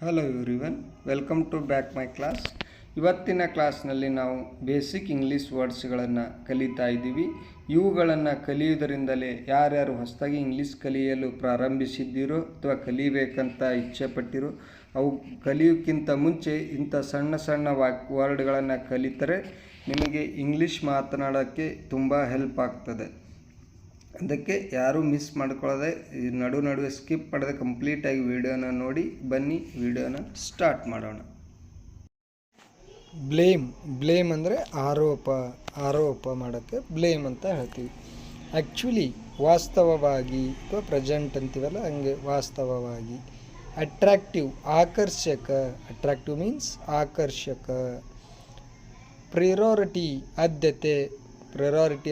Hello everyone, welcome to back my class. ಇವತ್ತಿನ ಕ್ಲಾಸ್ನಲ್ಲಿ ನಾವು ಬೇಸಿಕ್ ಇಂಗ್ಲೀಷ್ ವರ್ಡ್ಸ್ಗಳನ್ನು ಕಲಿತಾ ಇದ್ದೀವಿ. ಇವುಗಳನ್ನು ಕಲಿಯುವುದರಿಂದಲೇ ಯಾರ್ಯಾರು ಹೊಸದಾಗಿ ಇಂಗ್ಲೀಷ್ ಕಲಿಯಲು ಪ್ರಾರಂಭಿಸಿದ್ದೀರೋ ಅಥವಾ ಕಲಿಬೇಕಂತ ಇಚ್ಛೆ ಪಟ್ಟಿರೋ ಅವು ಕಲಿಯೋಕ್ಕಿಂತ ಮುಂಚೆ ಇಂಥ ಸಣ್ಣ ಸಣ್ಣ ವರ್ಡ್ಗಳನ್ನು ಕಲಿತರೆ ನಿಮಗೆ ಇಂಗ್ಲೀಷ್ ಮಾತನಾಡೋಕ್ಕೆ ತುಂಬ ಹೆಲ್ಪ್ ಆಗ್ತದೆ. ಅದಕ್ಕೆ ಯಾರೂ ಮಿಸ್ ಮಾಡ್ಕೊಳ್ಳದೆ ನಡುವೆ ಸ್ಕಿಪ್ ಮಾಡದೆ ಕಂಪ್ಲೀಟಾಗಿ ವಿಡಿಯೋನ ನೋಡಿ ಬನ್ನಿ. ವಿಡಿಯೋನ ಸ್ಟಾರ್ಟ್ ಮಾಡೋಣ. ಬ್ಲೇಮ್ ಅಂದರೆ ಆರೋಪ ಮಾಡೋಕ್ಕೆ ಬ್ಲೇಮ್ ಅಂತ ಹೇಳ್ತೀವಿ. ಆ್ಯಕ್ಚುಲಿ ವಾಸ್ತವವಾಗಿ ಅಥವಾ ಪ್ರೆಸೆಂಟ್ ಅಂತೀವಲ್ಲ ಹಂಗೆ ವಾಸ್ತವವಾಗಿ. ಅಟ್ರಾಕ್ಟಿವ್ ಮೀನ್ಸ್ ಆಕರ್ಷಕ. ಪ್ರಿಯಾರಿಟಿ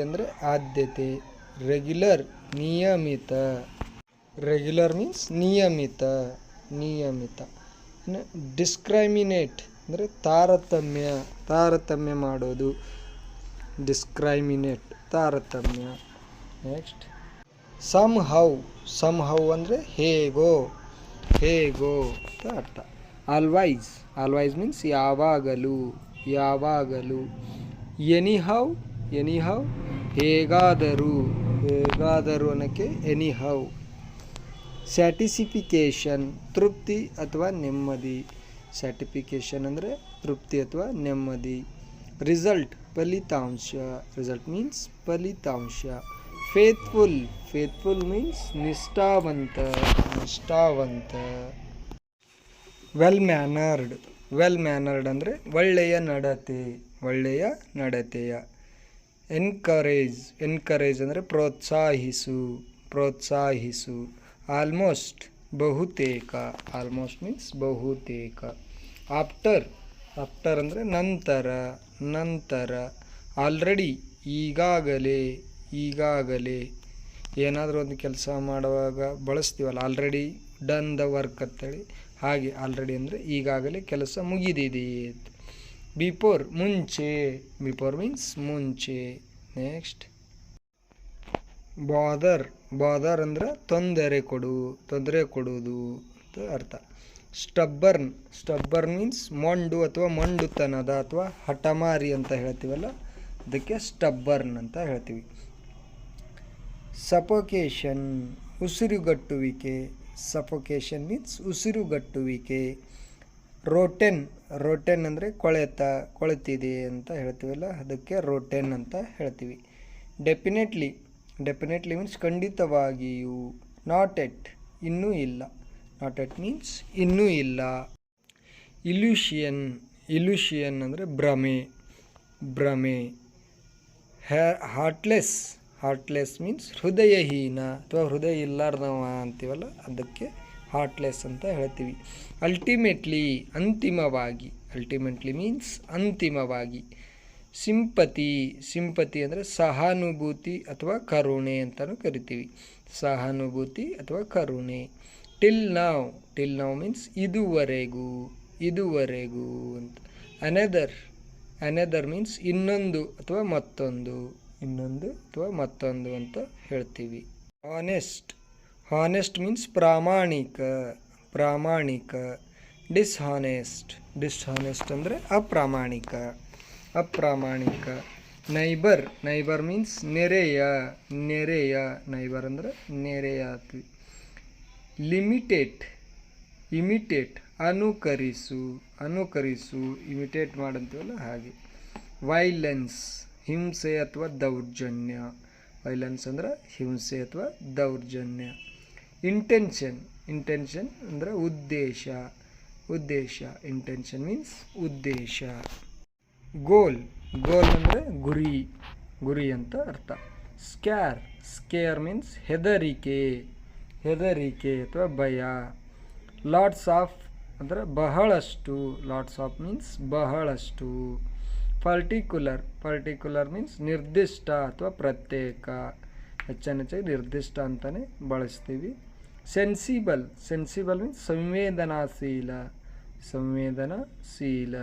ಅಂದರೆ ಆದ್ಯತೆ. ರೆಗ್ಯುಲರ್ ಮೀನ್ಸ್ ನಿಯಮಿತ. ಡಿಸ್ಕ್ರೈಮಿನೇಟ್ ಅಂದರೆ ತಾರತಮ್ಯ ಮಾಡೋದು. ತಾರತಮ್ಯ. ನೆಕ್ಸ್ಟ್ ಸಮ್ಹೌ ಅಂದರೆ ಹೇಗೋ ಅಂತ ಅರ್ಥ. ಆಲ್ವೈಸ್ ಮೀನ್ಸ್ ಯಾವಾಗಲೂ. ಎನಿಹೌ ಹೇಗಾದರೂ ಅನ್ನೋಕ್ಕೆ ಎನಿಹೌ. ಸ್ಯಾಟಿಸ್ಫಿಕೇಷನ್ ತೃಪ್ತಿ ಅಥವಾ ನೆಮ್ಮದಿ. ಸ್ಯಾಟಿಸ್ಫಿಕೇಷನ್ ಅಂದರೆ ತೃಪ್ತಿ ಅಥವಾ ನೆಮ್ಮದಿ. ರಿಸಲ್ಟ್ ಮೀನ್ಸ್ ಫಲಿತಾಂಶ. ಫೇತ್ಫುಲ್ ಮೀನ್ಸ್ ನಿಷ್ಠಾವಂತ. ವೆಲ್ ಮ್ಯಾನರ್ಡ್ ಅಂದರೆ ಒಳ್ಳೆಯ ನಡತೆಯ. ಎನ್ಕರೇಜ್ ಅಂದರೆ ಪ್ರೋತ್ಸಾಹಿಸು. ಆಲ್ಮೋಸ್ಟ್ ಮೀನ್ಸ್ ಬಹುತೇಕ. ಆಫ್ಟರ್ ಅಂದರೆ ನಂತರ. ಆಲ್ರೆಡಿ ಈಗಾಗಲೇ ಏನಾದರೂ ಒಂದು ಕೆಲಸ ಮಾಡುವಾಗ ಬಳಸ್ತೀವಲ್ಲ, ಆಲ್ರೆಡಿ ಡನ್ ದ ವರ್ಕ್ ಅಂತೇಳಿ. ಹಾಗೆ ಆಲ್ರೆಡಿ ಅಂದರೆ ಈಗಾಗಲೇ ಕೆಲಸ ಮುಗಿದಿದೆ. ಬಿಫೋರ್ ಮೀನ್ಸ್ ಮುಂಚೆ. ನೆಕ್ಸ್ಟ್ ಬಾದರ್ ಅಂದರೆ ತೊಂದರೆ ಕೊಡುವುದು ಅಂತ ಅರ್ಥ. ಸ್ಟಬ್ಬರ್ನ್ ಮೀನ್ಸ್ ಮೊಂಡು ಅಥವಾ ಮೊಂಡುತನದ ಅಥವಾ ಹಠಮಾರಿ ಅಂತ ಹೇಳ್ತೀವಲ್ಲ, ಅದಕ್ಕೆ ಸ್ಟಬ್ಬರ್ನ್ ಅಂತ ಹೇಳ್ತೀವಿ. ಸಫೋಕೇಶನ್ ಉಸಿರುಗಟ್ಟುವಿಕೆ. ಸಫೋಕೇಶನ್ ಮೀನ್ಸ್ ಉಸಿರುಗಟ್ಟುವಿಕೆ. ರೋಟೆನ್ ಅಂದರೆ ಕೊಳೆತಿದೆ ಅಂತ ಹೇಳ್ತೀವಲ್ಲ, ಅದಕ್ಕೆ ರೋಟೆನ್ ಅಂತ ಹೇಳ್ತೀವಿ. ಡೆಫಿನೆಟ್ಲಿ ಮೀನ್ಸ್ ಖಂಡಿತವಾಗಿಯೂ. ನಾಟ್ ಎಟ್ ಮೀನ್ಸ್ ಇನ್ನೂ ಇಲ್ಲ. ಇಲ್ಯೂಷನ್ ಅಂದರೆ ಭ್ರಮೆ. ಹಾರ್ಟ್ಲೆಸ್ ಮೀನ್ಸ್ ಹೃದಯಹೀನ ಅಥವಾ ಹೃದಯ ಇಲ್ಲಾರ್ದವ ಅಂತೀವಲ್ಲ, ಅದಕ್ಕೆ ಹಾರ್ಟ್ಲೆಸ್ ಅಂತ ಹೇಳ್ತೀವಿ. ಅಲ್ಟಿಮೇಟ್ಲಿ ಮೀನ್ಸ್ ಅಂತಿಮವಾಗಿ. ಸಿಂಪತಿ ಅಂದರೆ ಸಹಾನುಭೂತಿ ಅಥವಾ ಕರುಣೆ ಅಂತಲೂ ಕರಿತೀವಿ. ಸಹಾನುಭೂತಿ ಅಥವಾ ಕರುಣೆ. ಟಿಲ್ ನೌ ಮೀನ್ಸ್ ಇದುವರೆಗೂ ಅಂತ. ಅನದರ್ ಮೀನ್ಸ್ ಇನ್ನೊಂದು ಅಥವಾ ಮತ್ತೊಂದು ಅಂತ ಹೇಳ್ತೀವಿ. ಹಾನೆಸ್ಟ್ ಮೀನ್ಸ್ ಪ್ರಾಮಾಣಿಕ. ಡಿಸ್ಹಾನೆಸ್ಟ್ ಅಂದರೆ ಅಪ್ರಾಮಾಣಿಕ. ನೈಬರ್ ಮೀನ್ಸ್ ನೆರೆಯ. ನೈಬರ್ ಅಂದರೆ ನೆರೆಯ. ಇಮಿಟೇಟ್ ಅನುಕರಿಸು. ಇಮಿಟೇಟ್ ಮಾಡಂತೀವಲ್ಲ ಹಾಗೆ. ವೈಲೆನ್ಸ್ ಹಿಂಸೆ ಅಥವಾ ದೌರ್ಜನ್ಯ. ವೈಲೆನ್ಸ್ ಅಂದರೆ ಹಿಂಸೆ ಅಥವಾ ದೌರ್ಜನ್ಯ. ಇಂಟೆನ್ಷನ್ ಅಂದರೆ ಉದ್ದೇಶ. ಇಂಟೆನ್ಷನ್ ಮೀನ್ಸ್ ಉದ್ದೇಶ. ಗೋಲ್ ಅಂದರೆ ಗುರಿ ಅಂತ ಅರ್ಥ. ಸ್ಕೇರ್ ಮೀನ್ಸ್ ಹೆದರಿಕೆ ಅಥವಾ ಭಯ. ಲಾಟ್ಸ್ ಆಫ್ ಅಂದರೆ ಬಹಳಷ್ಟು. ಮೀನ್ಸ್ ಬಹಳಷ್ಟು. ಪರ್ಟಿಕ್ಯುಲರ್ ಮೀನ್ಸ್ ನಿರ್ದಿಷ್ಟ ಅಥವಾ ಪ್ರತ್ಯೇಕ. ಹೆಚ್ಚಾಗಿ ನಿರ್ದಿಷ್ಟ ಅಂತಲೇ ಬಳಸ್ತೀವಿ. ಸೆನ್ಸಿಬಲ್ ಮೀನ್ಸ್ ಸಂವೇದನಾಶೀಲ.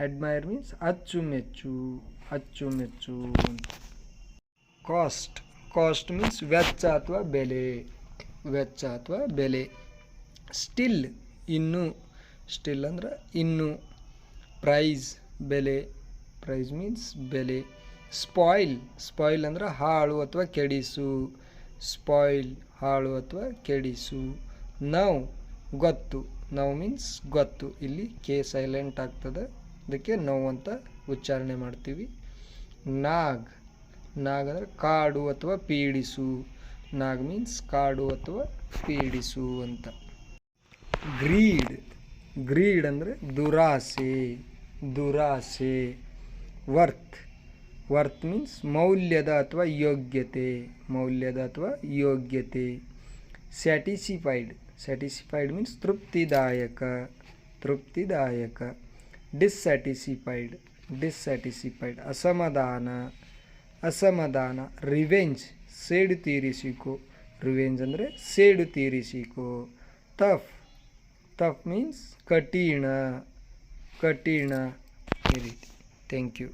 ಅಡ್ಮೈರ್ ಮೀನ್ಸ್ ಅಚ್ಚುಮೆಚ್ಚು. ಕಾಸ್ಟ್ ಮೀನ್ಸ್ ವೆಚ್ಚ ಅಥವಾ ಬೆಲೆ. ಸ್ಟಿಲ್ ಇನ್ನು, ಸ್ಟಿಲ್ ಅಂದ್ರೆ ಇನ್ನು. ಪ್ರೈಸ್ ಬೆಲೆ, ಪ್ರೈಸ್ ಮೀನ್ಸ್ ಬೆಲೆ. ಸ್ಪಾಯ್ಲ್, ಸ್ಪಾಯ್ಲ್ ಅಂದ್ರೆ ಹಾಳು ಅಥವಾ ಕೆಡಿಸು, ಸ್ಪಾಯ್ಲ್ ಹಾಳು ಅಥವಾ ಕೆಡಿಸು. ನೌ ಗೊತ್ತು, ನೌ ಮೀನ್ಸ್ ಗೊತ್ತು. ಇಲ್ಲಿ ಕೆ ಸೈಲೆಂಟ್ ಆಗ್ತದೆ, ಅದಕ್ಕೆ ನೌ ಅಂತ ಉಚ್ಚಾರಣೆ ಮಾಡ್ತೀವಿ. ನಾಗ್, ನಾಗ್ ಅಂದರೆ ಕಾಡು ಅಥವಾ ಪೀಡಿಸು, ನಾಗ್ ಮೀನ್ಸ್ ಕಾಡು ಅಥವಾ ಪೀಡಿಸು ಅಂತ. ಗ್ರೀಡ್, ಗ್ರೀಡ್ ಅಂದರೆ ದುರಾಸೆ, ದುರಾಸೆ. ವರ್ತ್, ವರ್ತ್ ಮೀನ್ಸ್ ಮೌಲ್ಯದ ಅಥವಾ ಯೋಗ್ಯತೆ, ಮೌಲ್ಯದ ಅಥವಾ ಯೋಗ್ಯತೆ. ಸ್ಯಾಟಿಸ್ಫೈಡ್, ಸ್ಯಾಟಿಸ್ಫೈಡ್ ಮೀನ್ಸ್ ತೃಪ್ತಿದಾಯಕ, ತೃಪ್ತಿದಾಯಕ. ಡಿಸ್ಸ್ಯಾಟಿಸ್ಫೈಡ್, ಡಿಸ್ಸ್ಯಾಟಿಸ್ಫೈಡ್ ಅಸಮಾಧಾನ, ಅಸಮಾಧಾನ. ರಿವೆಂಜ್ ಸೇಡು ತೀರಿಸಿಕೊ, ರಿವೆಂಜ್ ಅಂದರೆ ಸೇಡು ತೀರಿಸಿಕೊ. ಟಫ್, ಟಫ್ ಮೀನ್ಸ್ ಕಠಿಣ, ಕಠಿಣ ಈ ರೀತಿ. Thank you.